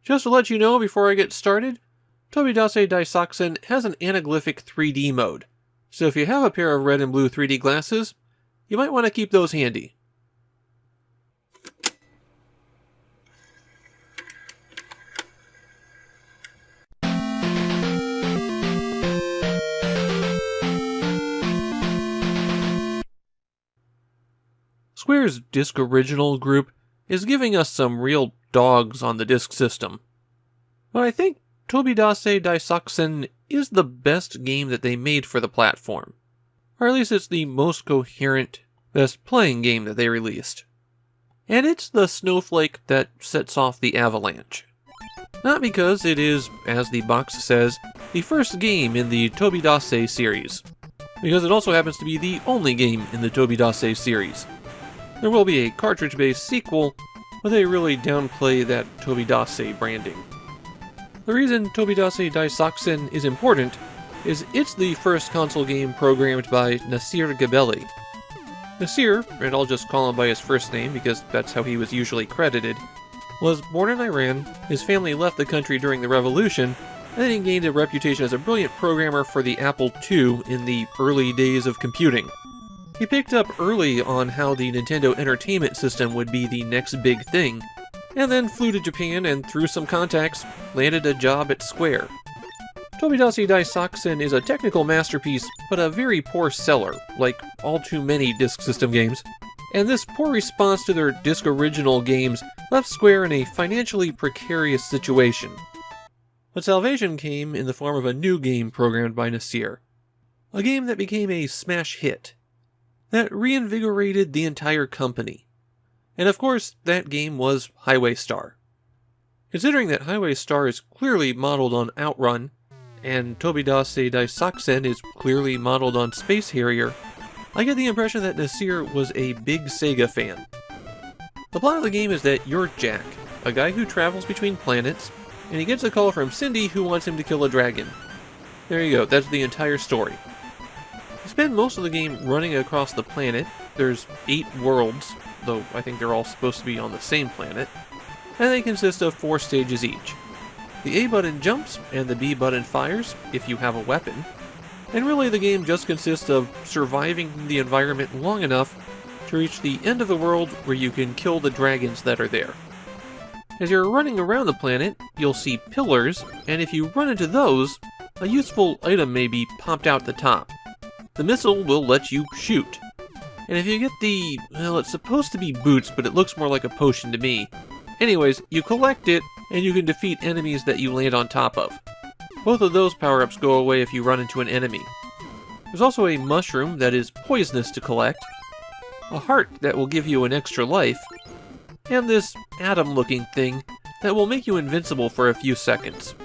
Just to let you know before I get started, Tobidase Daisakusen has an anaglyphic 3D mode, so if you have a pair of red and blue 3D glasses, you might want to keep those handy. Square's Disk Original group is giving us some real dogs on the Disk System. But I think Tobidase Daisakusen is the best game that they made for the platform. Or at least it's the most coherent, best playing game that they released. And it's the snowflake that sets off the avalanche. Not because it is, as the box says, the first game in the Tobidase series, because it also happens to be the only game in the Tobidase series. There will be a cartridge-based sequel, but they really downplay that Tobidase branding. The reason Tobidase Daisakusen is important is it's the first console game programmed by Nasir Gabelli. Nasir, and I'll just call him by his first name because that's how he was usually credited, was born in Iran, his family left the country during the revolution, and then he gained a reputation as a brilliant programmer for the Apple II in the early days of computing. He picked up early on how the Nintendo Entertainment System would be the next big thing, and then flew to Japan and through some contacts, landed a job at Square. Tobidase Daisakusen is a technical masterpiece, but a very poor seller, like all too many Disk System games, and this poor response to their Disk Original games left Square in a financially precarious situation. But salvation came in the form of a new game programmed by Nasir. A game that became a smash hit, that reinvigorated the entire company. And of course, that game was Highway Star. Considering that Highway Star is clearly modeled on Outrun, and Tobidase Daisakusen is clearly modeled on Space Harrier, I get the impression that Nasir was a big Sega fan. The plot of the game is that you're Jack, a guy who travels between planets, and he gets a call from Cindy who wants him to kill a dragon. There you go, that's the entire story. You spend most of the game running across the planet. There's 8 worlds, though I think they're all supposed to be on the same planet, and they consist of 4 stages each. The A button jumps, and the B button fires, if you have a weapon, and really the game just consists of surviving the environment long enough to reach the end of the world where you can kill the dragons that are there. As you're running around the planet, you'll see pillars, and if you run into those, a useful item may be popped out the top. The missile will let you shoot. And if you get the, well, it's supposed to be boots, but it looks more like a potion to me. Anyways, you collect it, and you can defeat enemies that you land on top of. Both of those power-ups go away if you run into an enemy. There's also a mushroom that is poisonous to collect, a heart that will give you an extra life, and this atom-looking thing that will make you invincible for a few seconds.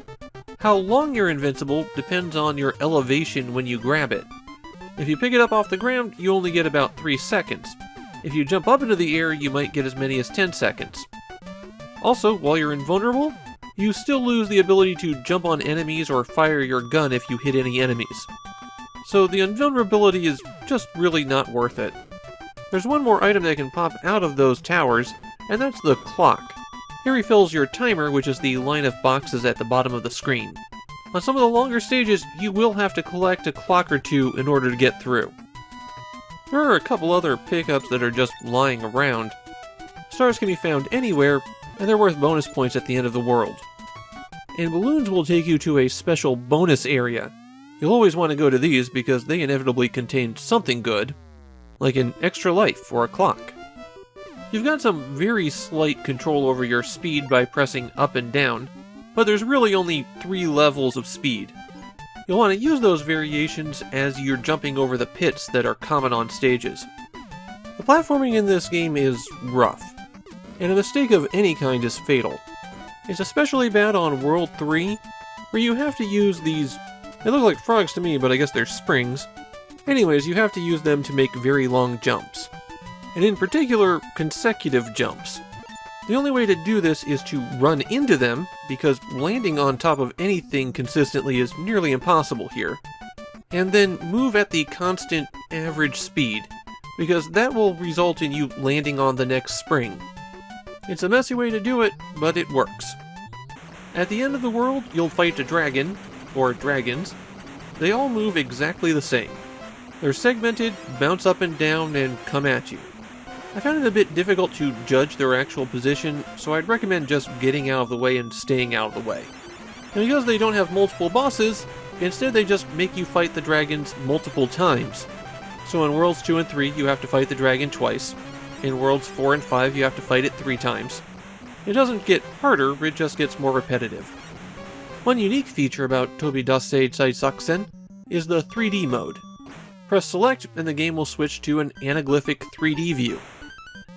How long you're invincible depends on your elevation when you grab it. If you pick it up off the ground, you only get about 3 seconds. If you jump up into the air, you might get as many as 10 seconds. Also, while you're invulnerable, you still lose the ability to jump on enemies or fire your gun if you hit any enemies. So the invulnerability is just really not worth it. There's one more item that can pop out of those towers, and that's the clock. It refills your timer, which is the line of boxes at the bottom of the screen. On some of the longer stages, you will have to collect a clock or two in order to get through. There are a couple other pickups that are just lying around. Stars can be found anywhere, and they're worth bonus points at the end of the world. And balloons will take you to a special bonus area. You'll always want to go to these because they inevitably contain something good, like an extra life or a clock. You've got some very slight control over your speed by pressing up and down, but there's really only 3 levels of speed. You'll want to use those variations as you're jumping over the pits that are common on stages. The platforming in this game is rough, and a mistake of any kind is fatal. It's especially bad on World 3, where you have to use these, they look like frogs to me, but I guess they're springs. Anyways, you have to use them to make very long jumps. And in particular, consecutive jumps. The only way to do this is to run into them, because landing on top of anything consistently is nearly impossible here. And then move at the constant average speed, because that will result in you landing on the next spring. It's a messy way to do it, but it works. At the end of the world, you'll fight a dragon, or dragons. They all move exactly the same. They're segmented, bounce up and down, and come at you. I found it a bit difficult to judge their actual position, so I'd recommend just getting out of the way and staying out of the way. And because they don't have multiple bosses, instead they just make you fight the dragons multiple times. So in Worlds 2 and 3, you have to fight the dragon twice. In Worlds 4 and 5, you have to fight it 3 times. It doesn't get harder, it just gets more repetitive. One unique feature about Tobidase Daisakusen is the 3D mode. Press select and the game will switch to an anaglyphic 3D view.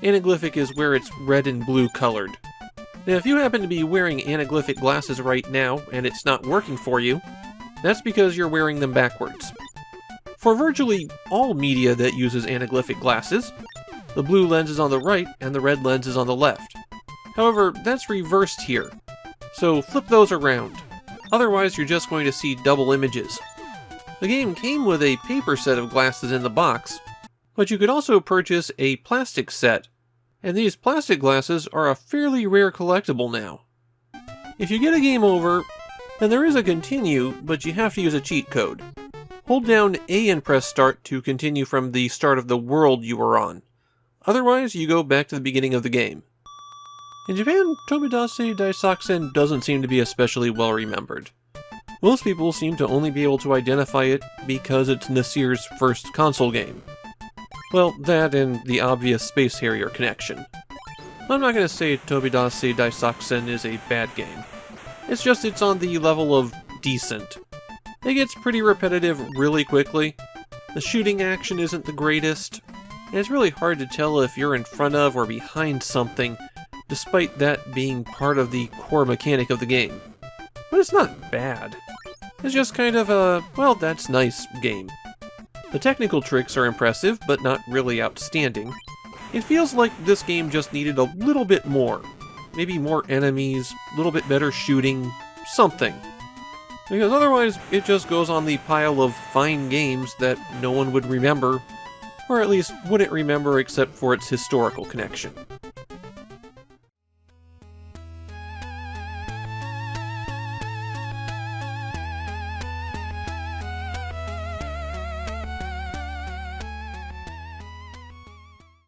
Anaglyphic is where it's red and blue colored. Now if you happen to be wearing anaglyphic glasses right now and it's not working for you, that's because you're wearing them backwards. For virtually all media that uses anaglyphic glasses, the blue lens is on the right and the red lens is on the left. However, that's reversed here, so flip those around. Otherwise you're just going to see double images. The game came with a paper set of glasses in the box, but you could also purchase a plastic set, and these plastic glasses are a fairly rare collectible now. If you get a game over, then there is a continue, but you have to use a cheat code. Hold down A and press start to continue from the start of the world you were on. Otherwise, you go back to the beginning of the game. In Japan, Tobidase Daisakusen doesn't seem to be especially well remembered. Most people seem to only be able to identify it because it's Nasir's first console game. Well, that and the obvious Space Harrier connection. I'm not going to say Tobidase Daisakusen is a bad game. It's just it's on the level of decent. It gets pretty repetitive really quickly, the shooting action isn't the greatest, and it's really hard to tell if you're in front of or behind something, despite that being part of the core mechanic of the game. But it's not bad. It's just kind of a, well, that's nice game. The technical tricks are impressive, but not really outstanding. It feels like this game just needed a little bit more. Maybe more enemies, a little bit better shooting, something. Because otherwise, it just goes on the pile of fine games that no one would remember, or at least wouldn't remember except for its historical connection.